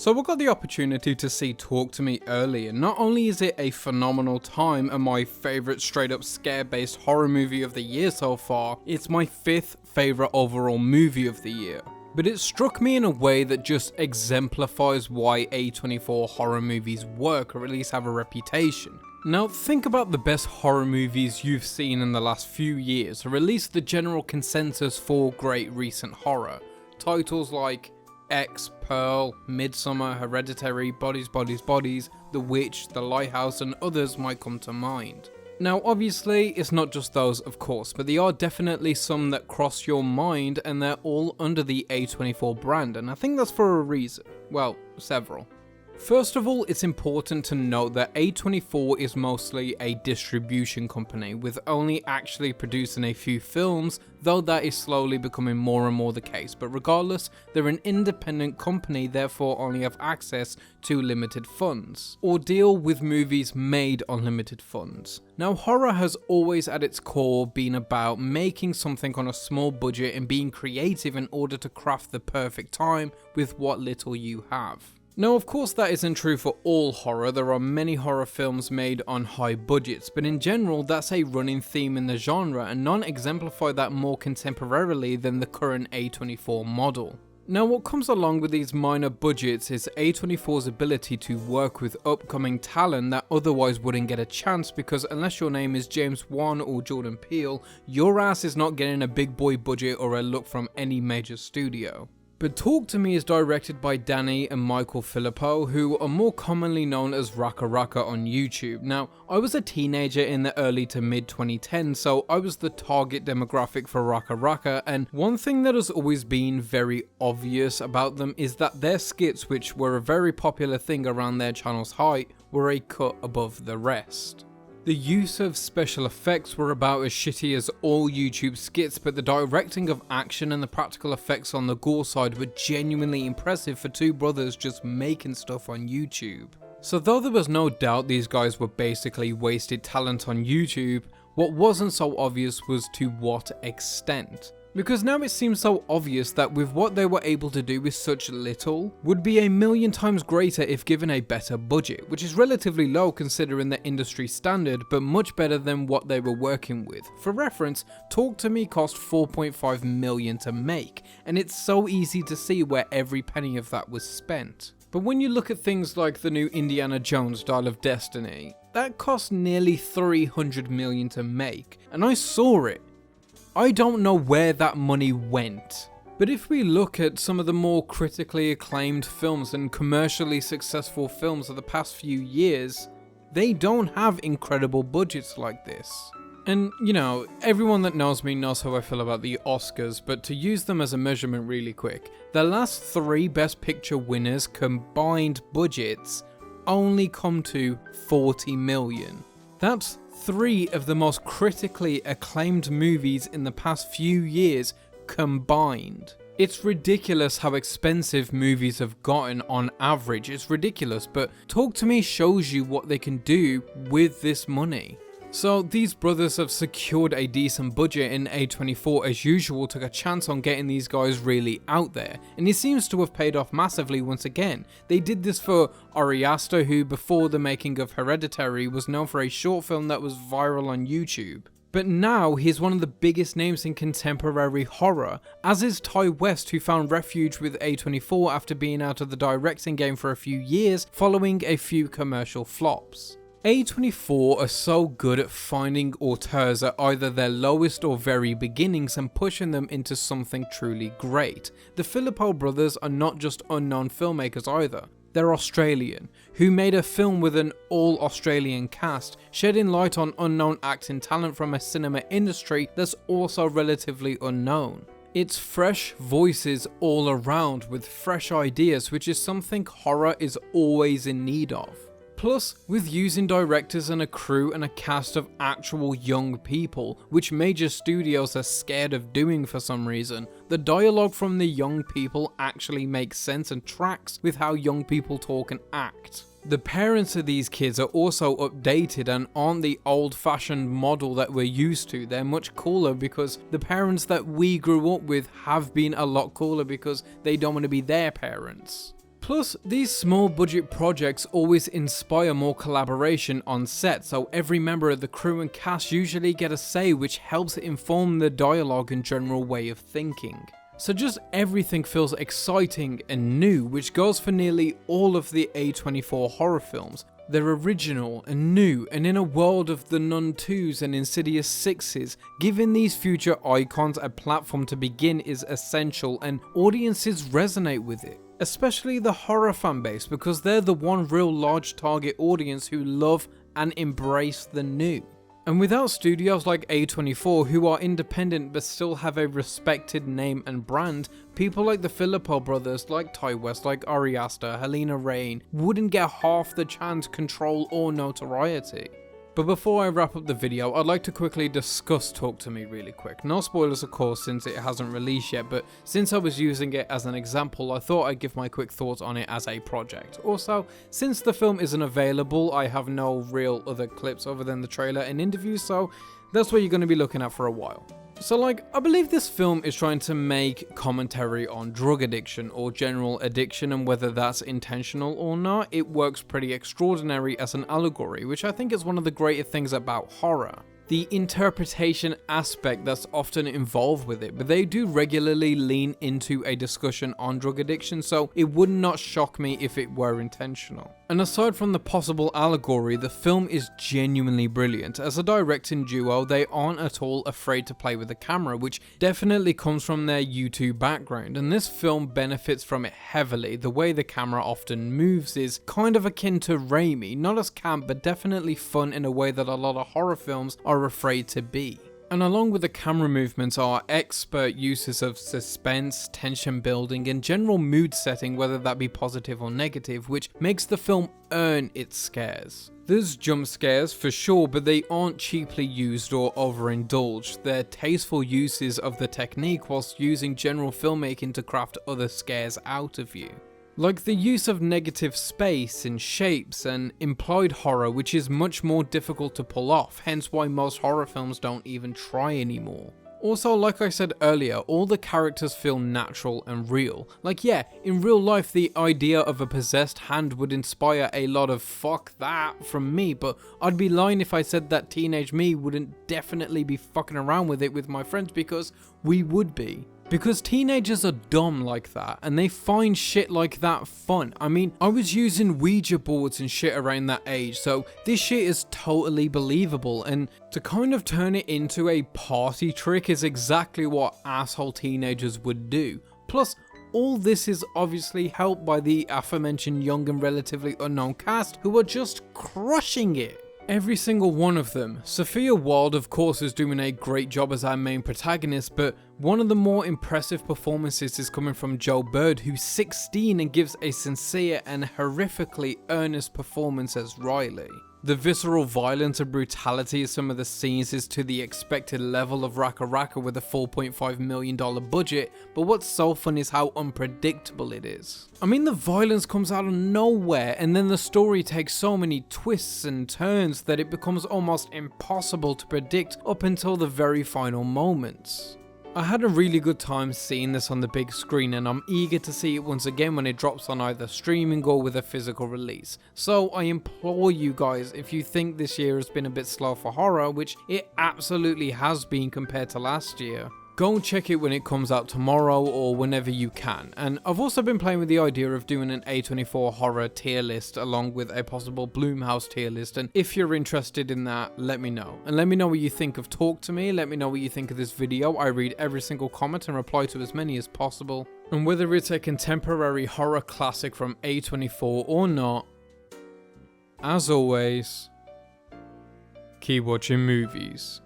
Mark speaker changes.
Speaker 1: So I got the opportunity to see Talk to Me earlier. Not only is it a phenomenal time and my favourite straight up scare based horror movie of the year so far, it's my 5th favourite overall movie of the year. But it struck me in a way that just exemplifies why A24 horror movies work, or at least have a reputation. Now think about the best horror movies you've seen in the last few years, or at least the general consensus for great recent horror. Titles like X, Pearl, Midsummer, Hereditary, Bodies, Bodies, Bodies, The Witch, The Lighthouse, and others might come to mind. Now obviously it's not just those of course, but there are definitely some that cross your mind and they're all under the A24 brand, and I think that's for a reason. Well, several. First of all, it's important to note that A24 is mostly a distribution company, with only actually producing a few films, though that is slowly becoming more and more the case. But regardless, they're an independent company, therefore only have access to limited funds, or deal with movies made on limited funds. Now, horror has always at its core been about making something on a small budget and being creative in order to craft the perfect time with what little you have. Now of course that isn't true for all horror, there are many horror films made on high budgets, but in general that's a running theme in the genre and none exemplify that more contemporarily than the current A24 model. Now what comes along with these minor budgets is A24's ability to work with upcoming talent that otherwise wouldn't get a chance, because unless your name is James Wan or Jordan Peele, your ass is not getting a big boy budget or a look from any major studio. But Talk to Me is directed by Danny and Michael Filippo, who are more commonly known as Raka Raka on YouTube. Now, I was a teenager in the early to mid 2010s, so I was the target demographic for Raka Raka, and one thing that has always been very obvious about them is that their skits, which were a very popular thing around their channel's height, were a cut above the rest. The use of special effects were about as shitty as all YouTube skits, but the directing of action and the practical effects on the gore side were genuinely impressive for two brothers just making stuff on YouTube. So though there was no doubt these guys were basically wasted talent on YouTube, what wasn't so obvious was to what extent. Because now it seems so obvious that with what they were able to do with such little, would be a million times greater if given a better budget, which is relatively low considering the industry standard, but much better than what they were working with. For reference, Talk to Me cost $4.5 million to make, and it's so easy to see where every penny of that was spent. But when you look at things like the new Indiana Jones Dial of Destiny, that cost nearly $300 million to make, and I saw it. I don't know where that money went. But if we look at some of the more critically acclaimed films and commercially successful films of the past few years, they don't have incredible budgets like this. And you know, everyone that knows me knows how I feel about the Oscars, but to use them as a measurement really quick, the last 3 Best Picture winners combined budgets only come to $40 million. That's 3 of the most critically acclaimed movies in the past few years combined. It's ridiculous how expensive movies have gotten on average, it's ridiculous, but Talk to Me shows you what they can do with this money. So these brothers have secured a decent budget, and A24 as usual took a chance on getting these guys really out there, and it seems to have paid off massively once again. They did this for Ari Aster, who before the making of Hereditary was known for a short film that was viral on YouTube. But now he's one of the biggest names in contemporary horror, as is Ty West, who found refuge with A24 after being out of the directing game for a few years following a few commercial flops. A24 are so good at finding auteurs at either their lowest or very beginnings and pushing them into something truly great. The Filippo brothers are not just unknown filmmakers either. They're Australian, who made a film with an all-Australian cast, shedding light on unknown acting talent from a cinema industry that's also relatively unknown. It's fresh voices all around with fresh ideas, which is something horror is always in need of. Plus, with using directors and a crew and a cast of actual young people, which major studios are scared of doing for some reason, the dialogue from the young people actually makes sense and tracks with how young people talk and act. The parents of these kids are also updated and aren't the old-fashioned model that we're used to. They're much cooler because the parents that we grew up with have been a lot cooler because they don't want to be their parents. Plus, these small budget projects always inspire more collaboration on set, so every member of the crew and cast usually get a say, which helps inform the dialogue and general way of thinking. So just everything feels exciting and new, which goes for nearly all of the A24 horror films. They're original and new, and in a world of the Nun 2s and Insidious 6s, giving these future icons a platform to begin is essential, and audiences resonate with it. Especially the horror fanbase, because they're the one real large target audience who love and embrace the new. And without studios like A24, who are independent but still have a respected name and brand, people like the Filippo brothers, like Ty West, like Ari Aster, Helena Rain, wouldn't get half the chance, control or notoriety. But before I wrap up the video, I'd like to quickly discuss Talk To Me really quick. No spoilers of course, since it hasn't released yet, but since I was using it as an example, I thought I'd give my quick thoughts on it as a project. Also, since the film isn't available, I have no real other clips other than the trailer and interviews, so that's what you're going to be looking at for a while. So I believe this film is trying to make commentary on drug addiction or general addiction, and whether that's intentional or not, it works pretty extraordinary as an allegory, which I think is one of the greater things about horror. The interpretation aspect that's often involved with it, but they do regularly lean into a discussion on drug addiction, so it would not shock me if it were intentional. And aside from the possible allegory, the film is genuinely brilliant. As a directing duo, they aren't at all afraid to play with the camera, which definitely comes from their YouTube background, and this film benefits from it heavily. The way the camera often moves is kind of akin to Raimi, not as camp, but definitely fun in a way that a lot of horror films are afraid to be. And along with the camera movements are expert uses of suspense, tension building, and general mood setting, whether that be positive or negative, which makes the film earn its scares. There's jump scares for sure, but they aren't cheaply used or overindulged. They're tasteful uses of the technique whilst using general filmmaking to craft other scares out of you. Like the use of negative space and shapes and implied horror, which is much more difficult to pull off, hence why most horror films don't even try anymore. Also, like I said earlier, all the characters feel natural and real. Like yeah, in real life the idea of a possessed hand would inspire a lot of fuck that from me, but I'd be lying if I said that teenage me wouldn't definitely be fucking around with it with my friends, because we would be. Because teenagers are dumb like that, and they find shit like that fun. I mean, I was using Ouija boards and shit around that age, so this shit is totally believable, and to kind of turn it into a party trick is exactly what asshole teenagers would do. Plus, all this is obviously helped by the aforementioned young and relatively unknown cast, who are just crushing it. Every single one of them. Sophia Wilde, of course, is doing a great job as our main protagonist, but one of the more impressive performances is coming from Joe Bird, who's 16 and gives a sincere and horrifically earnest performance as Riley. The visceral violence and brutality of some of the scenes is to the expected level of Raka Raka with a $4.5 million budget, but what's so fun is how unpredictable it is. I mean, the violence comes out of nowhere, and then the story takes so many twists and turns that it becomes almost impossible to predict up until the very final moments. I had a really good time seeing this on the big screen, and I'm eager to see it once again when it drops on either streaming or with a physical release. So I implore you guys, if you think this year has been a bit slow for horror, which it absolutely has been compared to last year, go and check it when it comes out tomorrow or whenever you can. And I've also been playing with the idea of doing an A24 horror tier list along with a possible Blumhouse tier list, and if you're interested in that, let me know. And let me know what you think of Talk To Me, let me know what you think of this video. I read every single comment and reply to as many as possible. And whether it's a contemporary horror classic from A24 or not, as always, keep watching movies.